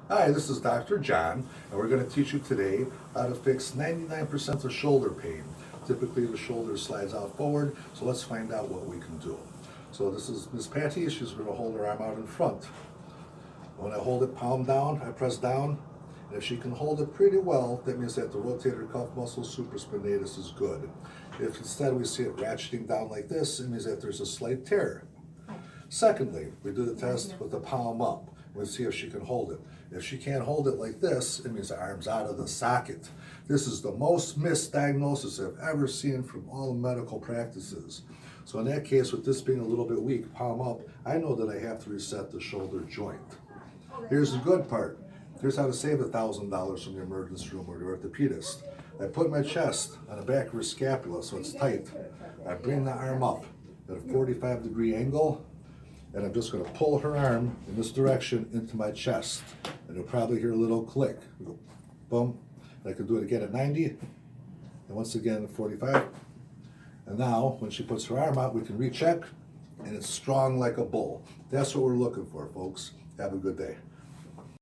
Hi, this is Dr. John, and we're going to teach you today how to fix 99% of shoulder pain. Typically, the shoulder slides out forward, so let's find out what we can do. So this is Miss Patty. She's going to hold her arm out in front. When I hold it palm down, I press down, and if she can hold it pretty well, that means that the rotator cuff muscle supraspinatus is good. If instead we see it ratcheting down like this, it means that there's a slight tear. Secondly, we do the test with the palm up. We'll see if she can hold it. If she can't hold it like this, it means the arm's out of the socket. This is the most missed diagnosis I've ever seen from all medical practices. So in that case, with this being a little bit weak, palm up, I know that I have to reset the shoulder joint. Here's the good part. Here's how to save $1,000 from the emergency room or the orthopedist. I put my chest on the back of her scapula so it's tight. I bring the arm up at a 45-degree angle, and I'm just going to pull her arm in this direction into my chest. And you'll probably hear a little click. Go boom. And I can do it again at 90, and once again at 45. And now, when she puts her arm out, we can recheck, and it's strong like a bull. That's what we're looking for, folks. Have a good day.